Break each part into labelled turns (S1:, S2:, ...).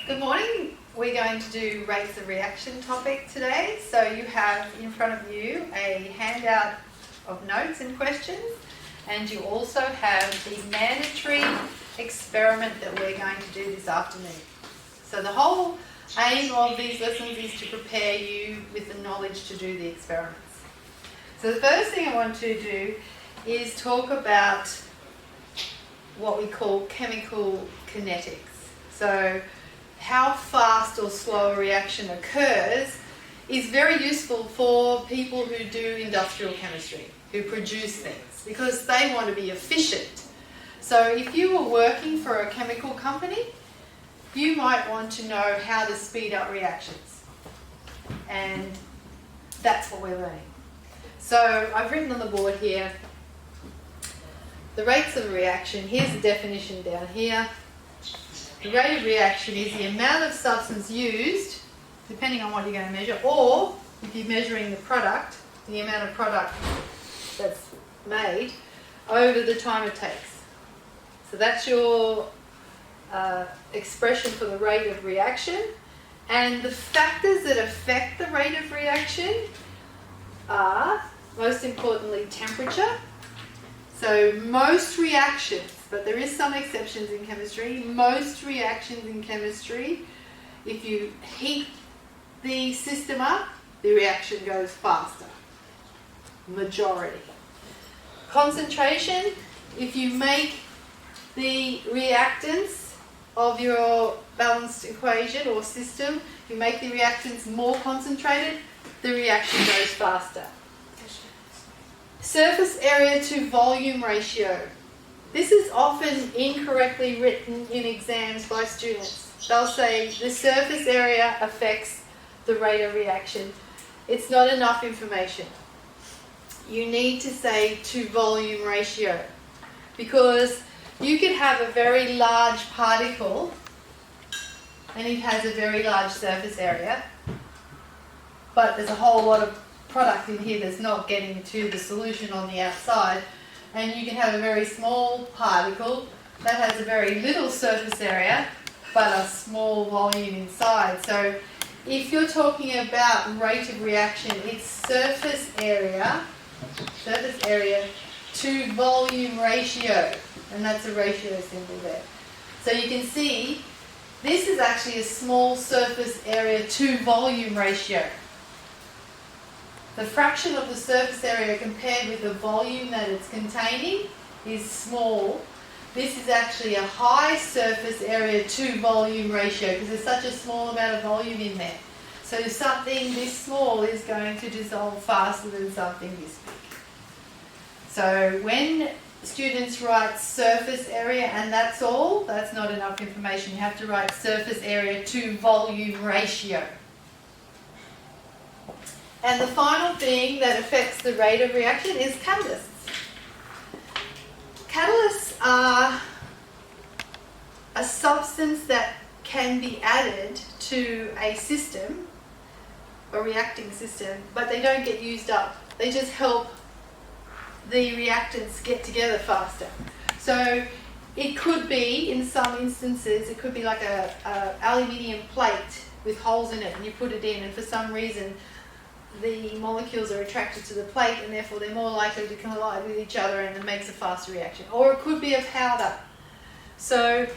S1: Good morning. We're going to do rates of reaction topic today. So you have in front of you a handout of notes and questions, and you also have the mandatory experiment that we're going to do this afternoon. So the whole aim of these lessons is to prepare you with the knowledge to do the experiments. So the first thing I want to do is talk about what we call chemical kinetics. So how fast or slow a reaction occurs is very useful for people who do industrial chemistry, who produce things, because they want to be efficient. So if you were working for a chemical company, you might want to know how to speed up reactions. And that's what we're learning. So I've written on the board here the rates of reaction. Here's the definition down here. The rate of reaction is the amount of substance used, depending on what you're going to measure, or if you're measuring the product, the amount of product that's made over the time it takes. So that's your expression for the rate of reaction. And the factors that affect the rate of reaction are, most importantly, temperature. So most reactions, but there is some exceptions in chemistry, most reactions in chemistry, if you heat the system up, the reaction goes faster. Majority. Concentration, if you make the reactants of your balanced equation or system, you make the reactants more concentrated, the reaction goes faster. Surface area to volume ratio. This is often incorrectly written in exams by students. They'll say the surface area affects the rate of reaction. It's not enough information. You need to say to volume ratio, because you could have a very large particle and it has a very large surface area, but there's a whole lot of product in here that's not getting to the solution on the outside, and you can have a very small particle that has a very little surface area but a small volume inside. So if you're talking about rate of reaction, it's surface area to volume ratio, and that's a ratio symbol there. So you can see this is actually a small surface area to volume ratio. The fraction of the surface area compared with the volume that it's containing is small. This is actually a high surface area to volume ratio because there's such a small amount of volume in there. So something this small is going to dissolve faster than something this big. So when students write surface area and that's all, that's not enough information. You have to write surface area to volume ratio. And the final thing that affects the rate of reaction is catalysts. Catalysts are a substance that can be added to a system, a reacting system, but they don't get used up. They just help the reactants get together faster. So it could be, in some instances, it could be like a aluminium plate with holes in it, and you put it in, and for some reason the molecules are attracted to the plate and therefore they're more likely to collide with each other and it makes a faster reaction. Or it could be a powder. So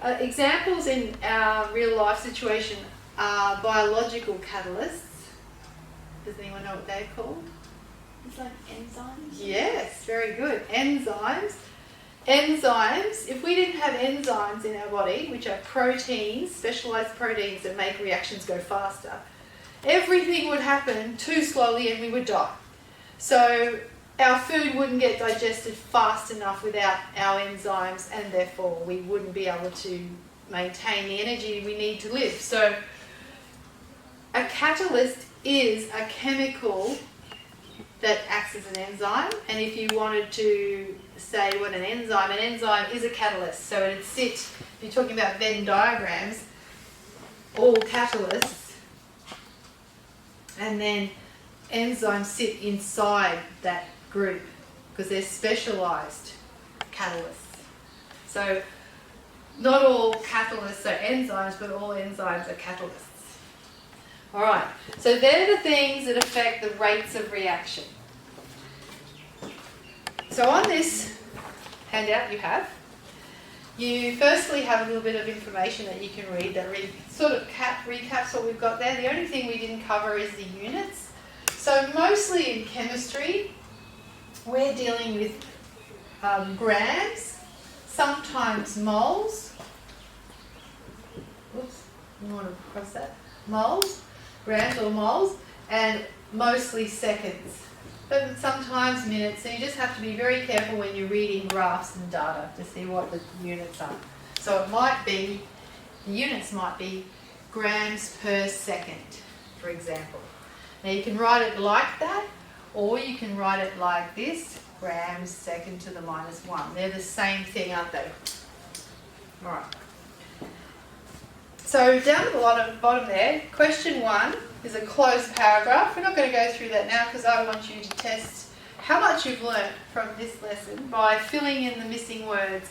S1: examples in our real life situation are biological catalysts. Does anyone know what they're called?
S2: It's like enzymes?
S1: Yes, very good. Enzymes. Enzymes, if we didn't have enzymes in our body, which are proteins, specialised proteins that make reactions go faster, everything would happen too slowly and we would die. So our food wouldn't get digested fast enough without our enzymes, and therefore we wouldn't be able to maintain the energy we need to live. So a catalyst is a chemical that acts as an enzyme, and if you wanted to say what an enzyme is a catalyst. So it'd sit, if you're talking about Venn diagrams, all catalysts, and then enzymes sit inside that group because they're specialised catalysts. So not all catalysts are enzymes, but all enzymes are catalysts. All right, so they're the things that affect the rates of reaction. So on this handout you firstly have a little bit of information that you can read that sort of recaps what we've got there. The only thing we didn't cover is the units. So mostly in chemistry, we're dealing with grams, sometimes moles. Oops, you want to cross that? Moles, grams or moles, and mostly seconds. But sometimes minutes, so you just have to be very careful when you're reading graphs and data to see what the units are. So it might be, the units might be grams per second, for example. Now you can write it like that, or you can write it like this, grams second to the -1. They're the same thing, aren't they? All right. So down at the bottom there, question 1 is a closed paragraph. We're not going to go through that now because I want you to test how much you've learnt from this lesson by filling in the missing words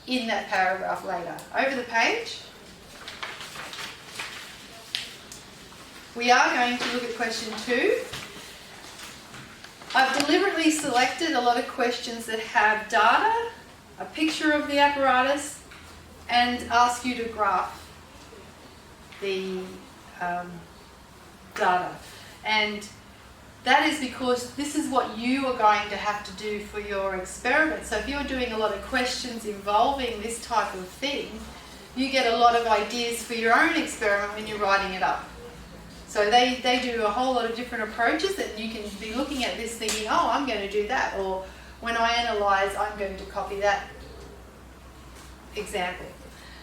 S1: in that paragraph later. Over the page. We are going to look at question 2. I've deliberately selected a lot of questions that have data, a picture of the apparatus, and ask you to graph the data. And that is because this is what you are going to have to do for your experiment. So if you're doing a lot of questions involving this type of thing, you get a lot of ideas for your own experiment when you're writing it up. So they do a whole lot of different approaches, and you can be looking at this thinking, oh, I'm going to do that, or when I analyse, I'm going to copy that example.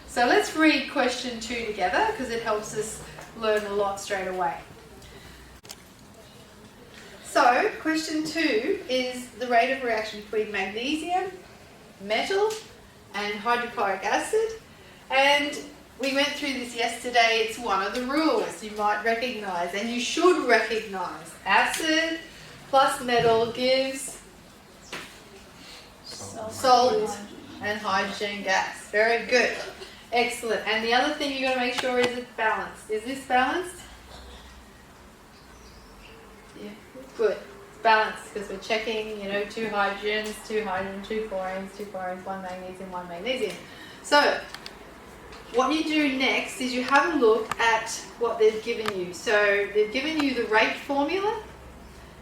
S1: So let's read question 2 together because it helps us learn a lot straight away. So question 2 is the rate of reaction between magnesium, metal, and hydrochloric acid. And we went through this yesterday. It's one of the rules you might recognise, and you should recognise. Acid plus metal gives salt and hydrogen gas. Very good. Excellent. And the other thing you've got to make sure is it's balanced. Is this balanced? Yeah, good. It's balanced because we're checking, 2 hydrogens, 2 hydrogen, 2 chlorines, 1 magnesium, 1 magnesium. So what you do next is you have a look at what they've given you. So they've given you the rate formula,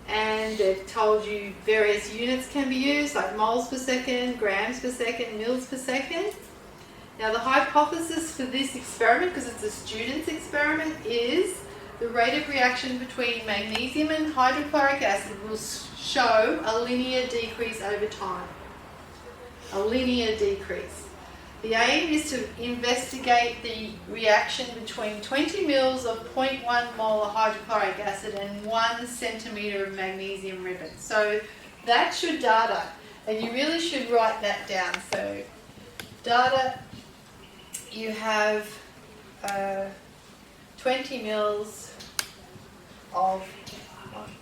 S1: and they've told you various units can be used, like moles per second, grams per second, mils per second. Now the hypothesis for this experiment, because it's a student's experiment, is the rate of reaction between magnesium and hydrochloric acid will show a linear decrease over time. A linear decrease. The aim is to investigate the reaction between 20 mils of 0.1 molar hydrochloric acid and 1 centimetre of magnesium ribbon. So that's your data, and you really should write that down. So data, you have 20 mils of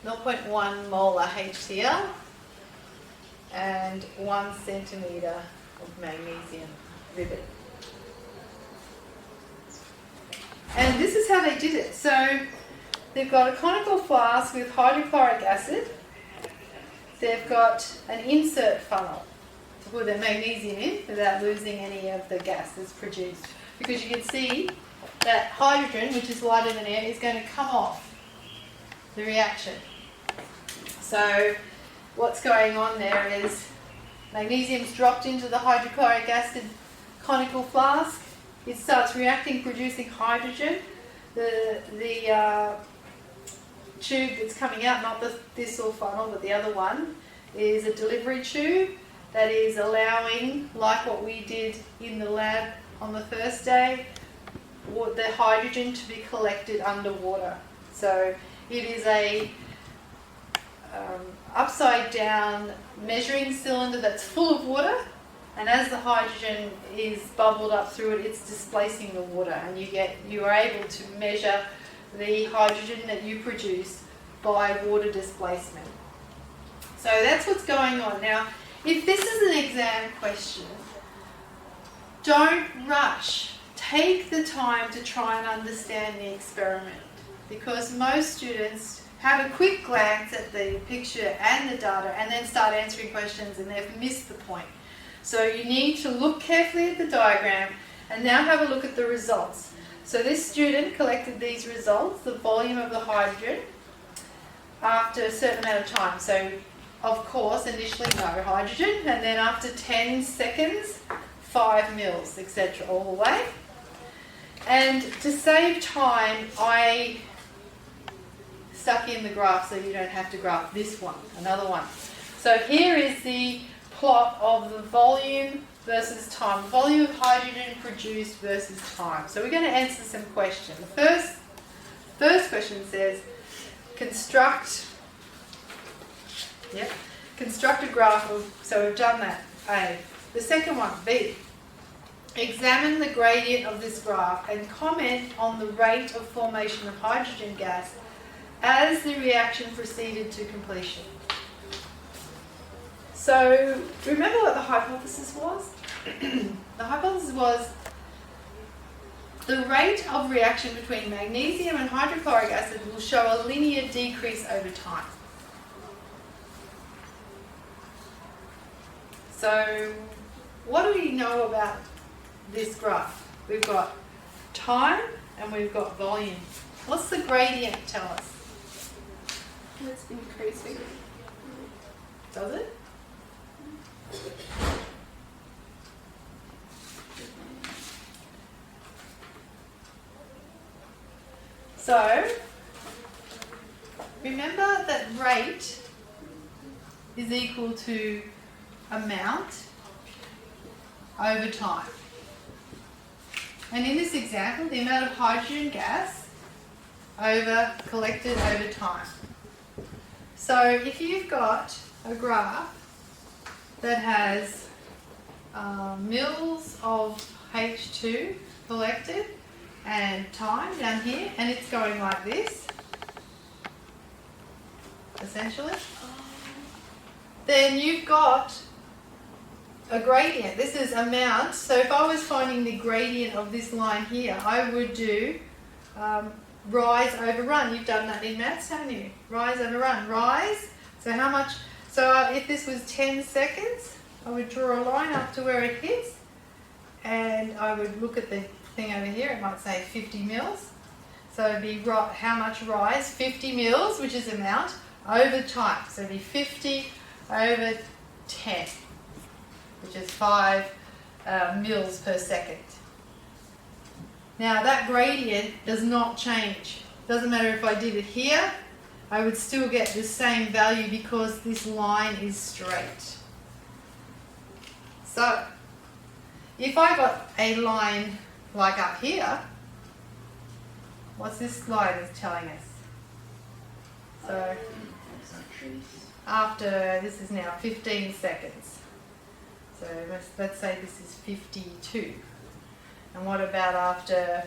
S1: 0.1 molar HCl and 1 centimetre of magnesium ribbon. And this is how they did it. So they've got a conical flask with hydrochloric acid. They've got an insert funnel to put the magnesium in without losing any of the gas that's produced. Because you can see that hydrogen, which is lighter than air, is going to come off the reaction. So what's going on there is magnesium's dropped into the hydrochloric acid conical flask. It starts reacting, producing hydrogen. The tube that's coming out, not this little funnel, but the other one, is a delivery tube that is allowing, like what we did in the lab on the first day, the hydrogen to be collected underwater. So it is a upside down measuring cylinder that's full of water, and as the hydrogen is bubbled up through it, it's displacing the water, and you are able to measure the hydrogen that you produce by water displacement. So that's what's going on. Now, if this is an exam question, don't rush. Take the time to try and understand the experiment, because most students have a quick glance at the picture and the data and then start answering questions and they've missed the point. So you need to look carefully at the diagram and now have a look at the results. So this student collected these results, the volume of the hydrogen, after a certain amount of time. So of course initially no hydrogen, and then after 10 seconds 5 mils, etc. all the way. And to save time, I stuck in the graph so you don't have to graph this one, another one. So here is the plot of the volume versus time, volume of hydrogen produced versus time. So we're going to answer some questions. The first question says, construct a graph of, so we've done that, A. The second one, B. Examine the gradient of this graph and comment on the rate of formation of hydrogen gas as the reaction proceeded to completion. So, remember what the hypothesis was? The hypothesis was the rate of reaction between magnesium and hydrochloric acid will show a linear decrease over time. So, what do we know about this graph? We've got time and we've got volume. What's the gradient tell us?
S2: It's increasing.
S1: Does it? So, remember that rate is equal to amount over time. And in this example, the amount of hydrogen gas collected over time. So if you've got a graph that has mils of H2 collected and time down here, and it's going like this, essentially, then you've got a gradient. This is amount. So if I was finding the gradient of this line here, I would do rise over run. You've done that in maths, haven't you? Rise over run. Rise. So how much? So if this was 10 seconds, I would draw a line up to where it hits, and I would look at the thing over here. It might say 50 mils. So it'd be how much rise? 50 mils, which is amount, over time. So it'd be 50 over 10, which is 5 mils per second. Now that gradient does not change. Doesn't matter if I did it here, I would still get the same value because this line is straight. So if I got a line like up here, what's this line is telling us? So after, this is now 15 seconds. So let's say this is 52. And what about after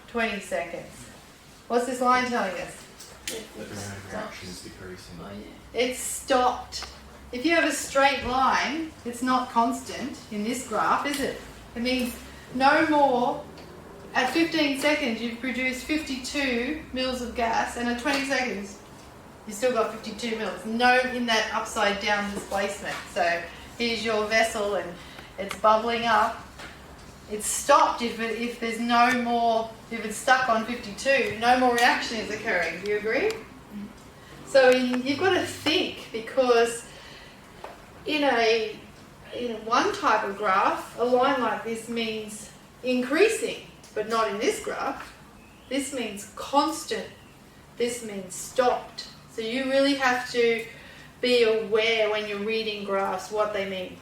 S1: 20 seconds? What's this line telling us?
S3: The amount of reaction is decreasing.
S2: Oh, yeah.
S1: It's stopped. If you have a straight line, it's not constant in this graph, is it? It means no more. At 15 seconds, you've produced 52 mils of gas, and at 20 seconds, you still got 52 mils. No in that upside down displacement. So here's your vessel, and it's bubbling up. It's stopped if there's no more, if it's stuck on 52, no more reaction is occurring. Do you agree? So you've got to think, because in one type of graph, a line like this means increasing, but not in this graph. This means constant. This means stopped. So you really have to be aware when you're reading graphs what they mean.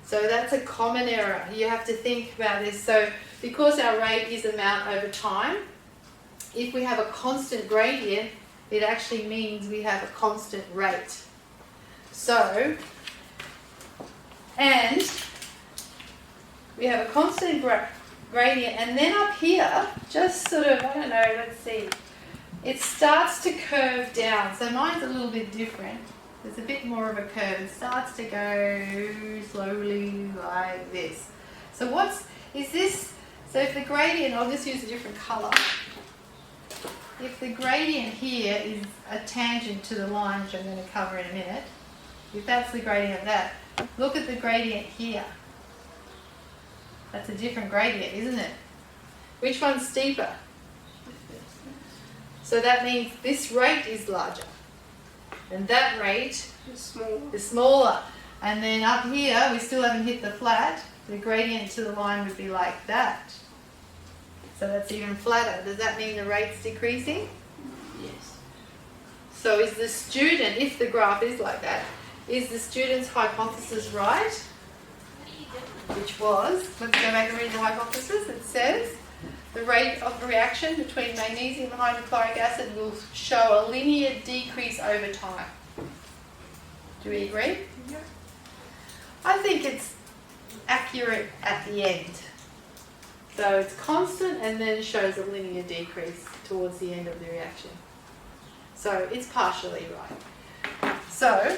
S1: So that's a common error. You have to think about this. So because our rate is amount over time, if we have a constant gradient, it actually means we have a constant rate. So, and we have a constant gradient, and then up here, just sort of, I don't know, let's see, it starts to curve down. So mine's a little bit different. There's a bit more of a curve. It starts to go slowly like this. So is this, so if the gradient, I'll just use a different colour. If the gradient here is a tangent to the line, which I'm going to cover in a minute, if that's the gradient of that, look at the gradient here. That's a different gradient, isn't it? Which one's steeper? So that means this rate is larger. And that rate
S2: It's small.
S1: is smaller. And then up here, we still haven't hit the flat. The gradient to the line would be like that. So that's even flatter. Does that mean the rate's decreasing?
S2: Yes.
S1: So is the student, if the graph is like that, is the student's hypothesis right? Which was, let's go back and read the hypothesis. It says the rate of reaction between magnesium and hydrochloric acid will show a linear decrease over time. Do we agree?
S2: Yeah.
S1: I think it's accurate at the end. So it's constant and then shows a linear decrease towards the end of the reaction. So it's partially right. So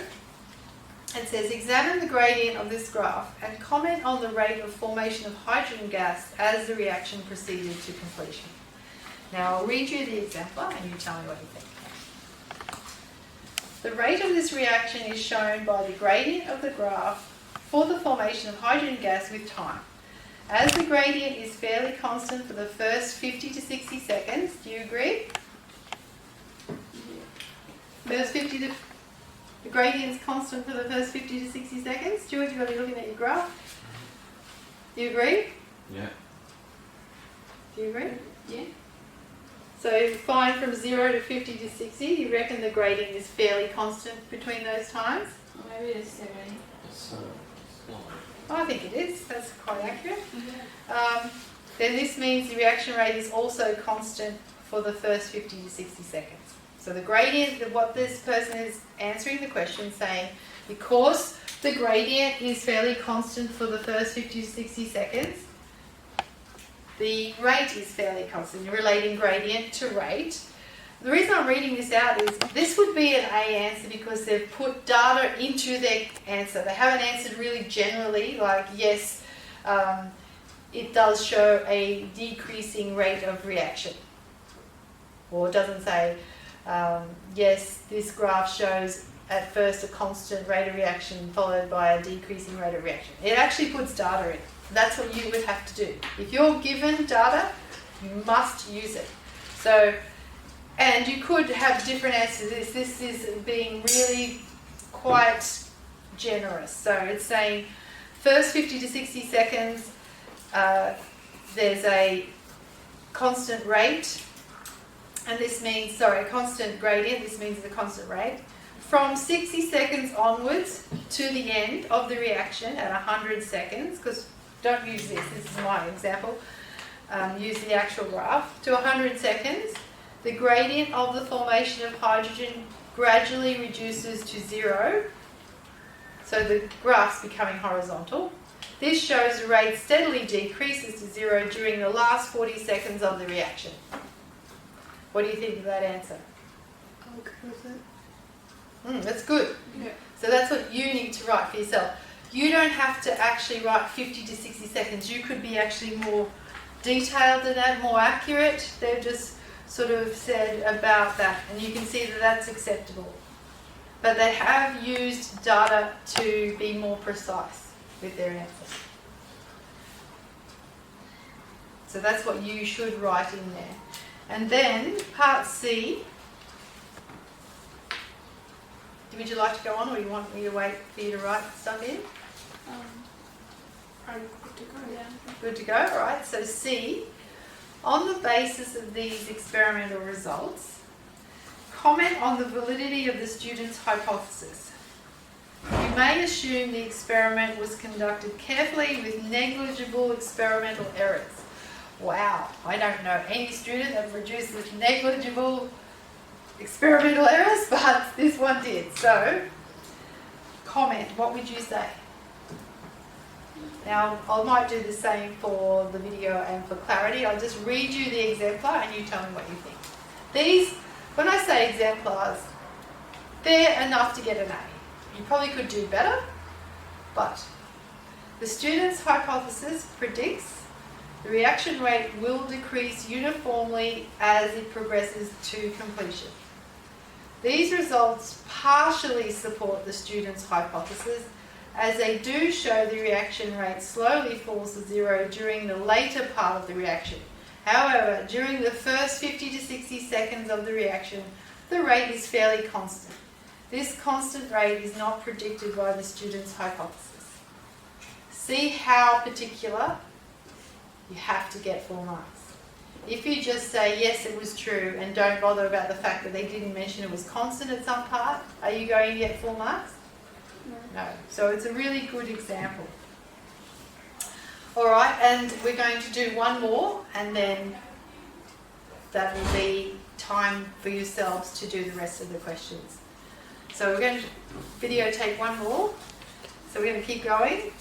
S1: it says examine the gradient of this graph and comment on the rate of formation of hydrogen gas as the reaction proceeded to completion. Now I'll read you the exemplar and you tell me what you think. The rate of this reaction is shown by the gradient of the graph for the formation of hydrogen gas with time. As the gradient is fairly constant for the first 50 to 60 seconds, do you agree? First 50 to, the gradient is constant for the first 50 to 60 seconds. Stuart, you've got to be looking at your graph. Do you agree?
S3: Yeah.
S1: Do you agree?
S2: Yeah.
S1: So find from 0 to 50 to 60, you reckon the gradient is fairly constant between those times?
S2: Or maybe it's 70.
S3: It's slow.
S1: I think it is. That's quite accurate. Then this means the reaction rate is also constant for the first 50 to 60 seconds. So the gradient, what this person is answering the question saying, because the gradient is fairly constant for the first 50 to 60 seconds, the rate is fairly constant. You're relating gradient to rate. The reason I'm reading this out is this would be an A answer because they've put data into their answer. They haven't answered really generally, like yes, it does show a decreasing rate of reaction. Or it doesn't say, yes, this graph shows at first a constant rate of reaction followed by a decreasing rate of reaction. It actually puts data in. That's what you would have to do. If you're given data, you must use it. So, and you could have different answers. This is being really quite generous. So it's saying first 50 to 60 seconds, there's a constant rate, and this means, sorry, a constant gradient, this means a constant rate. From 60 seconds onwards to the end of the reaction at 100 seconds, because don't use this is my example, use the actual graph, to 100 seconds, the gradient of the formation of hydrogen gradually reduces to 0. So the graph's becoming horizontal. This shows the rate steadily decreases to 0 during the last 40 seconds of the reaction. What do you think of that answer?
S2: I'll go with it.
S1: That's good.
S2: Yeah.
S1: So that's what you need to write for yourself. You don't have to actually write 50 to 60 seconds. You could be actually more detailed than that, more accurate. They've just sort of said about that, and you can see that that's acceptable. But they have used data to be more precise with their answer. So that's what you should write in there. And then part C. Would you like to go on, or you want me to wait for you to write stuff in?
S2: I'm good to go. Yeah.
S1: Good to go, all right. So C, on the basis of these experimental results, comment on the validity of the student's hypothesis. You may assume the experiment was conducted carefully with negligible experimental errors. Wow, I don't know any student that produced with negligible experimental errors, but this one did. So, comment, what would you say? Now, I might do the same for the video and for clarity. I'll just read you the exemplar and you tell me what you think. These, when I say exemplars, they're enough to get an A. You probably could do better, but the student's hypothesis predicts The reaction rate will decrease uniformly as it progresses to completion. These results partially support the student's hypothesis, as they do show the reaction rate slowly falls to zero during the later part of the reaction. However, during the first 50 to 60 seconds of the reaction, the rate is fairly constant. This constant rate is not predicted by the student's hypothesis. See how particular? You have to get full marks. If you just say, yes, it was true, and don't bother about the fact that they didn't mention it was constant at some part, are you going to get full marks? No. So it's a really good example. All right, and we're going to do one more, and then that will be time for yourselves to do the rest of the questions. So we're going to videotape one more. So we're going to keep going.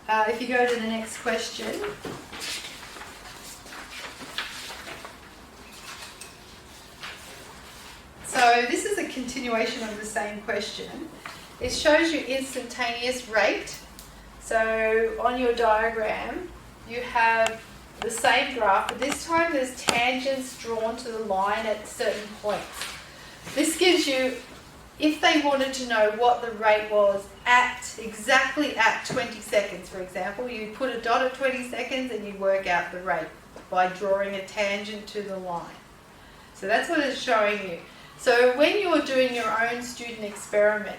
S1: If you go to the next question. So this is a continuation of the same question. It shows you instantaneous rate. So on your diagram, you have the same graph, but this time there's tangents drawn to the line at certain points. This gives you, if they wanted to know what the rate was exactly at 20 seconds, for example, you put a dot at 20 seconds and you work out the rate by drawing a tangent to the line. So that's what it's showing you. So when you're doing your own student experiment,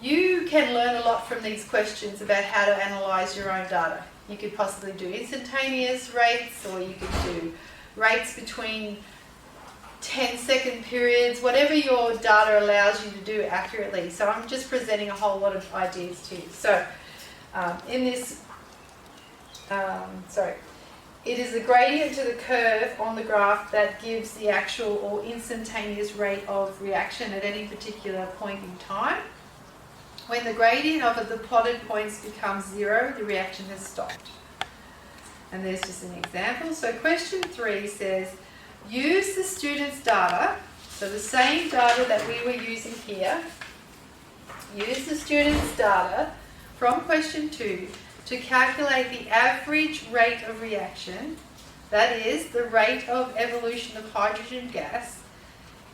S1: you can learn a lot from these questions about how to analyse your own data. You could possibly do instantaneous rates, or you could do rates between 10-second periods, whatever your data allows you to do accurately. So I'm just presenting a whole lot of ideas to you. So in this, it is the gradient to the curve on the graph that gives the actual or instantaneous rate of reaction at any particular point in time. When the gradient of the plotted points becomes zero, the reaction has stopped. And there's just an example. So question 3 says, use the student's data, so the same data that we were using here, use the student's data from question 2 to calculate the average rate of reaction, that is, the rate of evolution of hydrogen gas,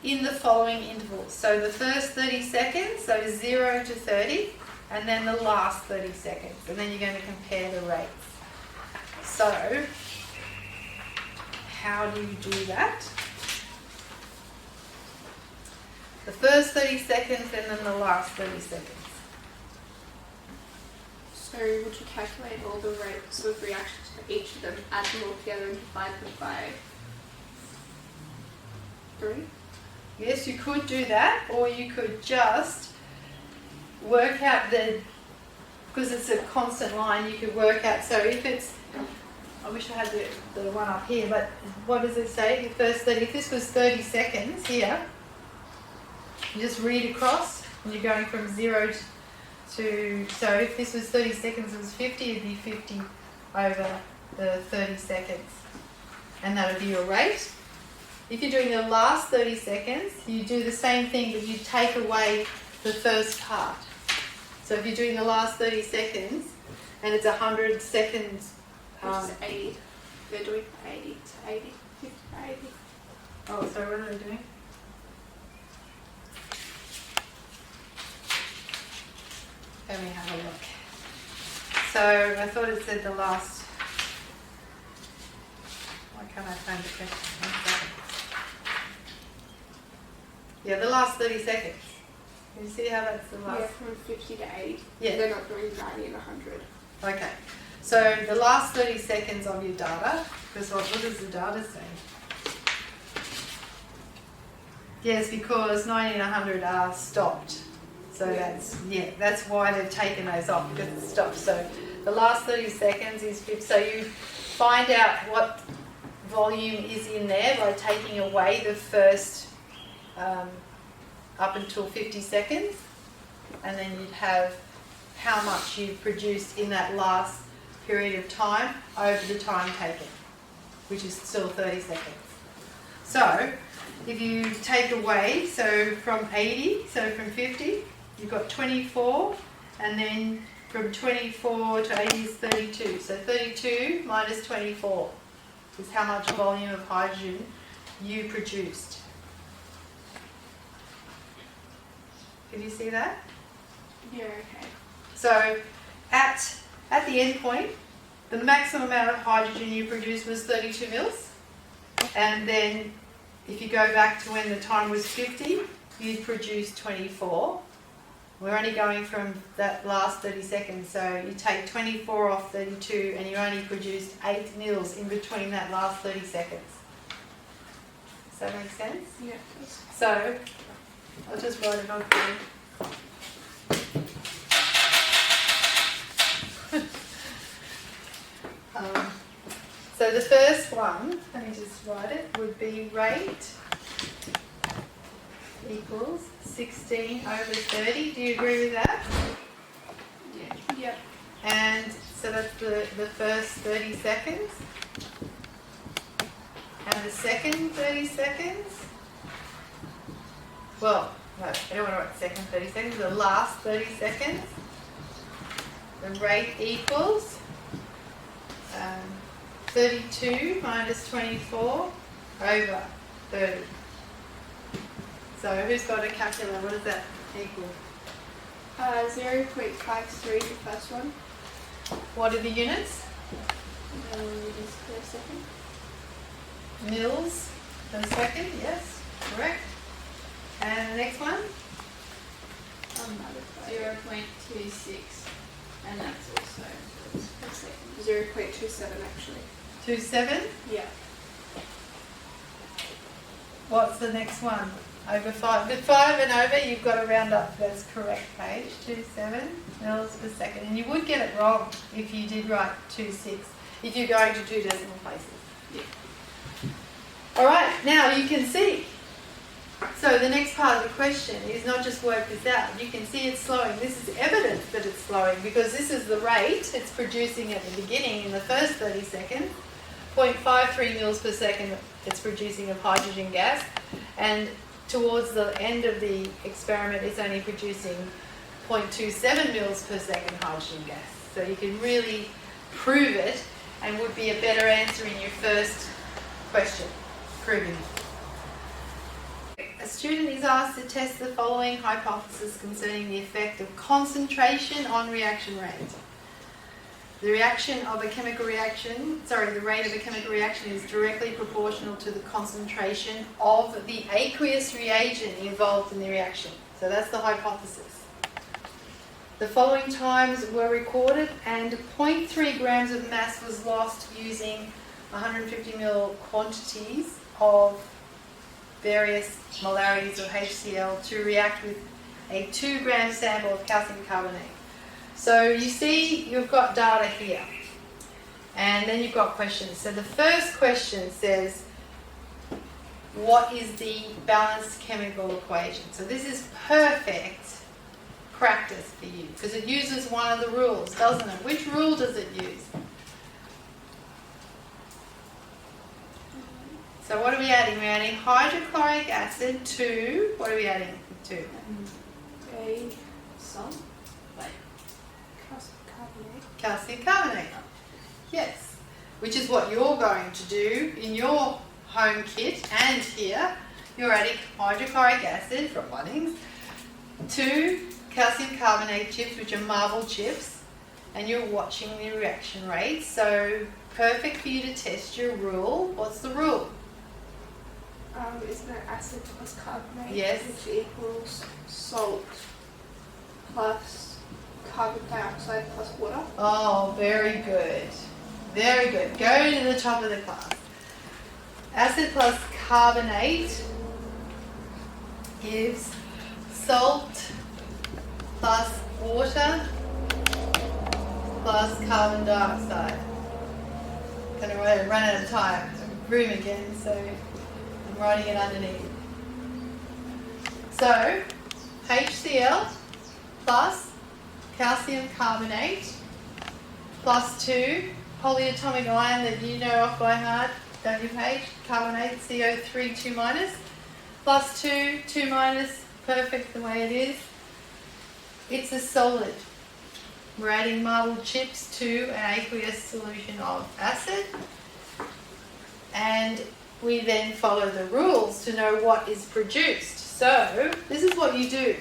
S1: in the following intervals. So the first 30 seconds, so 0 to 30, and then the last 30 seconds. And then you're going to compare the rates. So, how do you do that? The first 30 seconds and then the last 30 seconds.
S2: So would you calculate all the rates of reactions for each of them, add them all together and divide them by 3?
S1: Yes, you could do that, or you could just work out because it's a constant line, you could work out, so if it's, I wish I had the one up here, but what does it say? The first 30, if this was 30 seconds here, you just read across, and you're going from 0 to, so if this was 30 seconds, it was 50, it'd be 50 over the 30 seconds, and that would be your rate. If you're doing the last 30 seconds, you do the same thing, but you take away the first part. So if you're doing the last 30 seconds, and it's 100 seconds...
S2: Which is 80. They're doing 80 to 80, 50 to 80.
S1: Oh, sorry, what are they doing? Let me have a look. So I thought it said the last... Why can't I find the question? 1 second. Yeah, the last 30 seconds. Can you see how that's the last?
S2: Yeah, from 50 to 80.
S1: Yeah.
S2: They're not doing 90 and 100.
S1: Okay. So the last 30 seconds of your data, because what does the data say? Yes, because 90 and 100 are stopped. So that's why they've taken those off, because it's stopped. So the last 30 seconds is 50. So you find out what volume is in there by taking away the first up until 50 seconds, and then you'd have how much you've produced in that last period of time over the time taken, which is still 30 seconds. So if you take away, so from 80, so from 50, you've got 24, and then from 24 to 80 is 32. So 32 minus 24 is how much volume of hydrogen you produced. Can you see that?
S2: Yeah, okay.
S1: So at the end point, the maximum amount of hydrogen you produced was 32 mils. And then if you go back to when the time was 50, you'd produce 24. We're only going from that last 30 seconds, so you take 24 off 32 and you only produced 8 mils in between that last 30 seconds. Does that make sense?
S2: Yeah.
S1: So, I'll just write it on here. So the first one, let me just write it, would be rate equals 16 over 30. Do you agree with that?
S2: Yeah. Yep.
S1: And so that's the first 30 seconds. And the second 30 seconds. Well, no, I don't want to write the second 30 seconds, the last 30 seconds. The rate equals 32 minus 24 over 30. So who's got a calculator? What does that equal?
S2: 0.53 the first one.
S1: What are the units?
S2: Meters per second.
S1: Mils per second, yes, correct. And the next one?
S4: 0.26, and that's also
S2: per second. 0.27 actually.
S1: 27.
S2: Yeah.
S1: What's the next one? Over 5. With 5 and over, you've got to round up. That's correct, Paige. 27 mils per second. And you would get it wrong if you did write 2.6, if you're going to do decimal places.
S2: Yeah.
S1: All right, now you can see. So the next part of the question is not just work this out. You can see it's slowing. This is evidence that it's slowing because this is the rate it's producing at the beginning in the first 30 seconds. 0.53 mils per second it's producing of hydrogen gas, and towards the end of the experiment it's only producing 0.27 mils per second hydrogen gas. So you can really prove it and would be a better answer in your first question, proving it. A student is asked to test the following hypothesis concerning the effect of concentration on reaction rate. The reaction of a chemical reaction, the rate of a chemical reaction is directly proportional to the concentration of the aqueous reagent involved in the reaction. So that's the hypothesis. The following times were recorded and 0.3 grams of mass was lost using 150 ml quantities of various molarities of HCl to react with a 2 gram sample of calcium carbonate. So you see you've got data here and then you've got questions. So the first question says, what is the balanced chemical equation? So this is perfect practice for you because it uses one of the rules, doesn't it? Which rule does it use? So what are we adding? We're adding hydrochloric acid to, what are we adding to?
S2: A
S4: salt. Like,
S2: calcium carbonate.
S1: Calcium carbonate. Yes. Which is what you're going to do in your home kit and here. You're adding hydrochloric acid from Bunnings to calcium carbonate chips, which are marble chips, and you're watching the reaction rate. So perfect for you to test your rule. What's the rule?
S2: Isn't it acid plus carbonate?
S1: Yes.
S2: Which equals salt plus carbon dioxide plus water.
S1: Oh, very good. Very good. Go to the top of the class. Acid plus carbonate gives salt plus water plus carbon dioxide. Gonna run out of time. Room again, so I'm writing it underneath. So HCl plus calcium carbonate plus 2 polyatomic ion that you know off by heart, don't you, Paige? Carbonate, CO3, 2 minus, plus 2, 2 minus, perfect the way it is. It's a solid. We're adding marble chips to an aqueous solution of acid. And we then follow the rules to know what is produced. So this is what you do.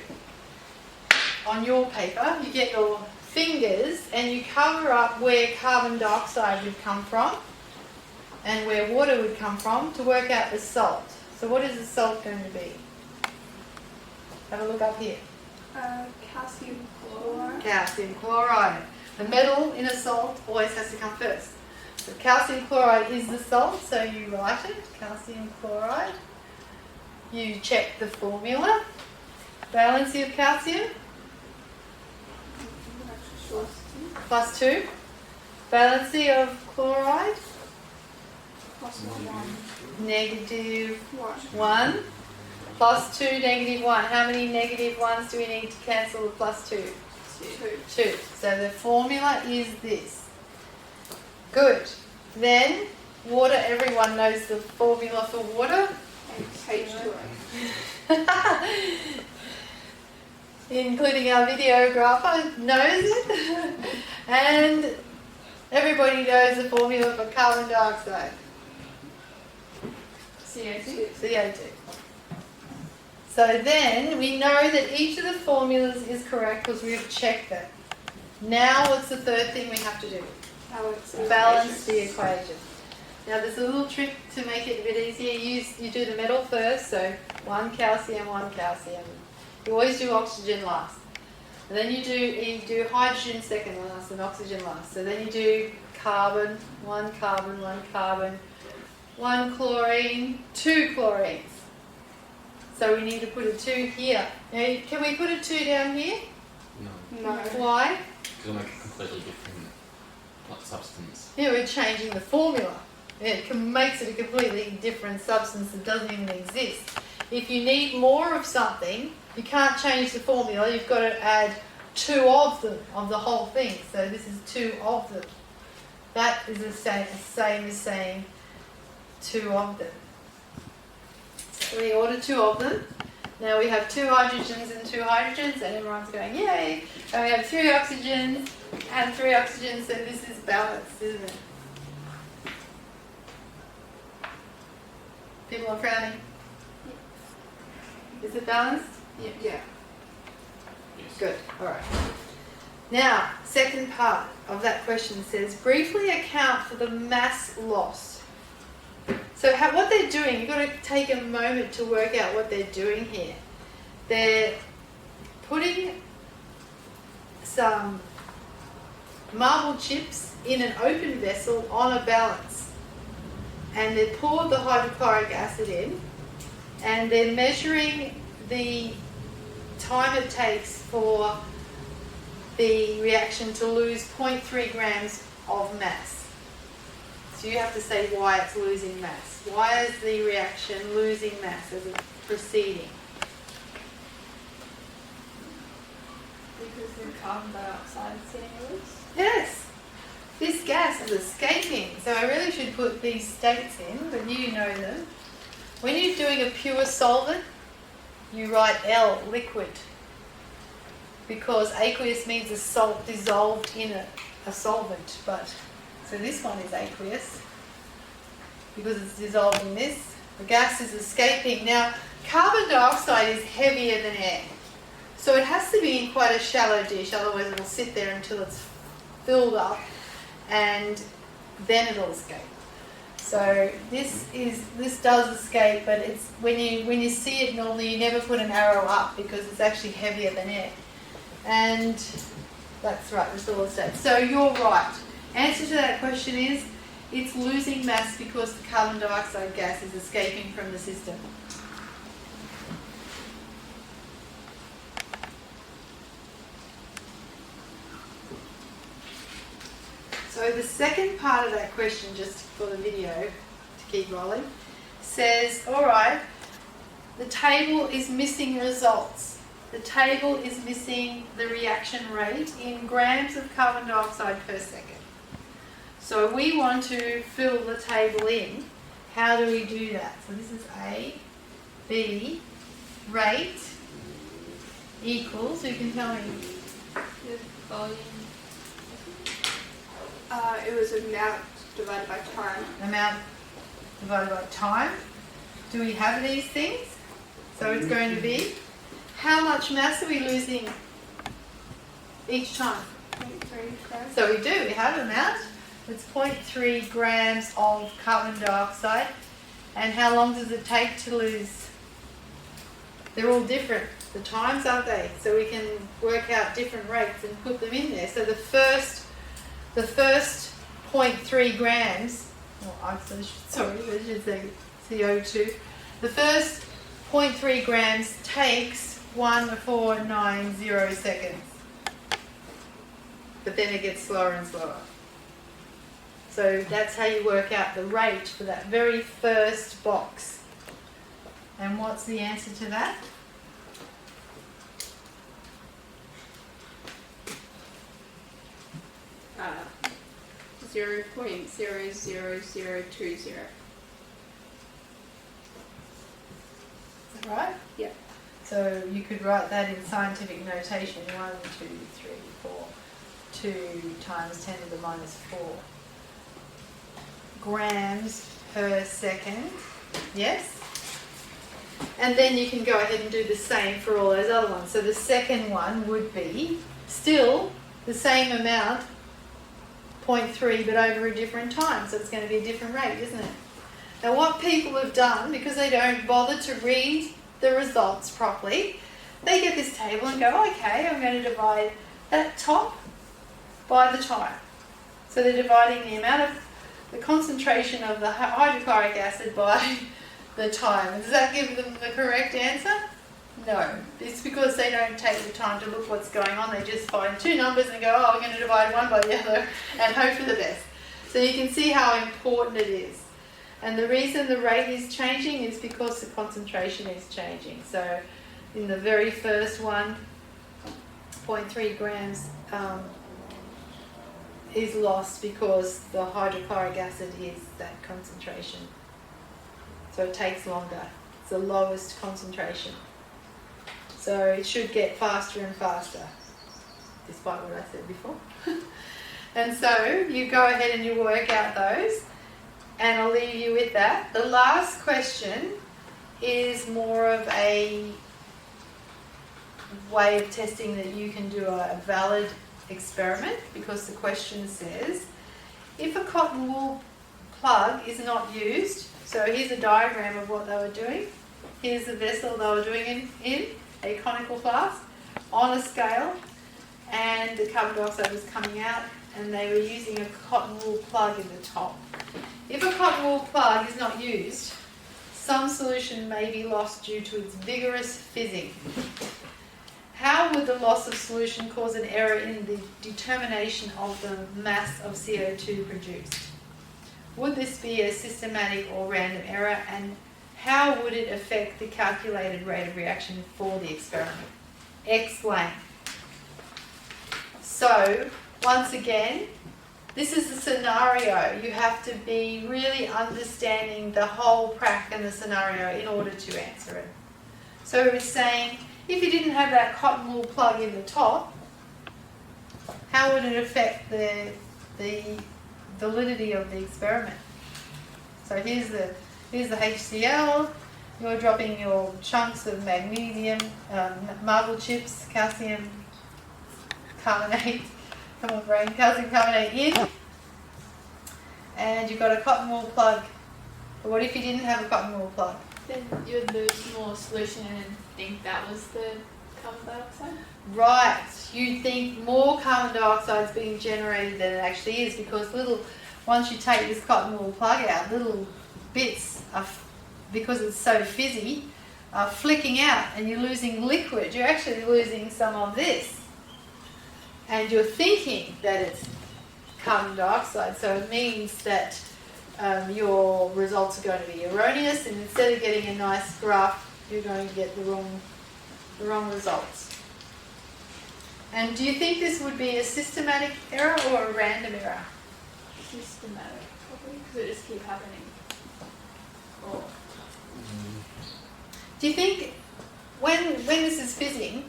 S1: On your paper, you get your fingers and you cover up where carbon dioxide would come from and where water would come from to work out the salt. So what is the salt going to be? Have a look up here.
S2: Calcium chloride.
S1: Calcium chloride. The metal in a salt always has to come first. So calcium chloride is the salt, so you write it, calcium chloride. You check the formula. Valency of calcium, plus 2. Valency of chloride,
S2: Plus 1.
S1: negative
S2: 1.
S1: 1. Plus 2, negative 1. How many negative 1s do we need to cancel the plus 2?
S2: 2.
S1: 2. So the formula is this. Good. Then, water, everyone knows the formula for water.
S2: H2O.
S1: Including our videographer knows it. And everybody knows the formula for carbon dioxide.
S4: CO2.
S1: CO2. So then we know that each of the formulas is correct because we've checked them. Now what's the third thing we have to do? Balance the equation. Now there's a little trick to make it a bit easier. You do the metal first, so 1 calcium, 1 calcium. You always do oxygen last. And then you do hydrogen second last and oxygen last. So then you do carbon, 1 carbon, 1 carbon, 1 chlorine, 2 chlorines. So we need to put a 2 here. Now, can we put a 2 down here?
S3: No,
S2: No.
S1: Why?
S3: because it'll make a completely different substance.
S1: Yeah, we're changing the formula. It makes it a completely different substance that doesn't even exist. If you need more of something, you can't change the formula. You've got to add 2 of them, of the whole thing. So this is 2 of them. That is the same as saying 2 of them. So we order 2 of them. Now we have 2 hydrogens and 2 hydrogens, and everyone's going, yay! And we have 3 oxygens and 3 oxygens, so this is balanced, isn't it? People are frowning. Is it balanced?
S2: Yeah.
S3: Yes.
S1: Good, alright. Now, second part of that question says, briefly account for the mass loss. So what they're doing, you've got to take a moment to work out what they're doing here. They're putting some marble chips in an open vessel on a balance. And they poured the hydrochloric acid in, and they're measuring the time it takes for the reaction to lose 0.3 grams of mass. So you have to say why it's losing mass. Why is the reaction losing mass as it's proceeding?
S4: Because the carbon dioxide is getting loose.
S1: Yes, this gas is escaping. So I really should put these states in, but you know them. When you're doing a pure solvent, you write L, liquid, because aqueous means a salt dissolved in a solvent. But so this one is aqueous because it's dissolved in this. The gas is escaping. Now, carbon dioxide is heavier than air, so it has to be in quite a shallow dish, otherwise it will sit there until it's filled up, and then it'll escape. So this does escape, but it's when you see it normally, you never put an arrow up because it's actually heavier than air. And that's right, that's all it says. So you're right. Answer to that question is, it's losing mass because the carbon dioxide gas is escaping from the system. So the second part of that question, just for the video to keep rolling, says, all right, the table is missing results. The table is missing the reaction rate in grams of carbon dioxide per second. So we want to fill the table in. How do we do that? So this is A, B, rate equals, who can tell me?
S4: The volume
S2: It was amount divided by time.
S1: Amount divided by time. Do we have these things? So it's going to be, how much mass are we losing each time?
S2: 0.3 grams.
S1: So we do, we have amount. It's 0.3 grams of carbon dioxide. And how long does it take to lose? They're all different, the times, aren't they? So we can work out different rates and put them in there. So the first 0.3 grams, I should say CO2. The first 0.3 grams takes 1490 seconds. But then it gets slower and slower. So that's how you work out the rate for that very first box. And what's the answer to that?
S2: Uh, 0.00020.
S1: Is that right?
S2: Yeah.
S1: So you could write that in scientific notation, 1, 2, 3, 4, 2 times 10 to the minus 4 grams per second, yes? And then you can go ahead and do the same for all those other ones. So the second one would be still the same amount, 0.3, but over a different time. So it's going to be a different rate, isn't it? Now what people have done, because they don't bother to read the results properly, they get this table and go, okay, I'm going to divide that top by the time. So they're dividing the amount of the concentration of the hydrochloric acid by the time. Does that give them the correct answer? No. It's because they don't take the time to look what's going on. They just find two numbers and go, oh, we're going to divide one by the other and hope for the best. So you can see how important it is. And the reason the rate is changing is because the concentration is changing. So in the very first one, 0.3 grams is lost because the hydrochloric acid is that concentration. So it takes longer. It's the lowest concentration. So it should get faster and faster, despite what I said before. And so you go ahead and you work out those, and I'll leave you with that. The last question is more of a way of testing that you can do a valid experiment, because the question says, if a cotton wool plug is not used, so here's a diagram of what they were doing. Here's the vessel they were doing in a conical flask on a scale, and the carbon dioxide was coming out, and they were using a cotton wool plug in the top. If a cotton wool plug is not used, some solution may be lost due to its vigorous fizzing. How would the loss of solution cause an error in the determination of the mass of CO2 produced? Would this be a systematic or random error, and how would it affect the calculated rate of reaction for the experiment? Explain. So, once again, this is the scenario. You have to be really understanding the whole prac and the scenario in order to answer it. So it's saying, if you didn't have that cotton wool plug in the top, how would it affect the validity of the experiment? So here's the HCl. You're dropping your chunks of magnesium, marble chips, calcium carbonate. Come on, brain, calcium carbonate in, and you've got a cotton wool plug. But what if you didn't have a cotton wool plug?
S4: Then you would lose more solution and think that was the carbon dioxide?
S1: Right, you think more carbon dioxide is being generated than it actually is, because once you take this cotton wool plug out, little bits are, because it's so fizzy, are flicking out, and you're losing liquid. You're actually losing some of this. And you're thinking that it's carbon dioxide, so it means that your results are going to be erroneous, and instead of getting a nice graph, you're going to get the wrong results. And do you think this would be a systematic error or a random error?
S4: Systematic, probably, because it just keep happening. Or
S1: Do you think when this is fizzing,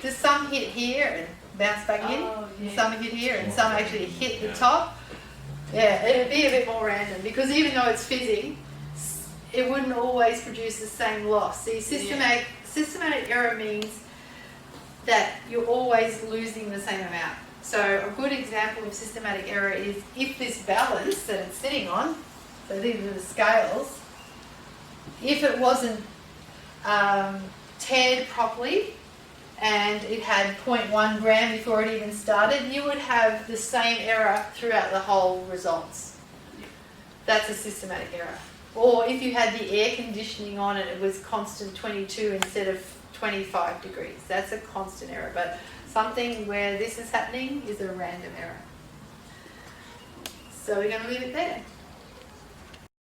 S1: does some hit here and bounce back in,
S4: Oh,
S1: and
S4: yeah.
S1: some hit here, and some actually hit the top? Yeah, it'd be a bit more random because even though it's fizzing, it wouldn't always produce the same loss. See, systematic error means that you're always losing the same amount. So a good example of systematic error is if this balance that it's sitting on, so these are the scales, if it wasn't tared properly and it had 0.1 gram before it even started, you would have the same error throughout the whole results. That's a systematic error. Or if you had the air conditioning on and it was constant 22 instead of 25 degrees, that's a constant error. But something where this is happening is a random error. So we're going to leave it there.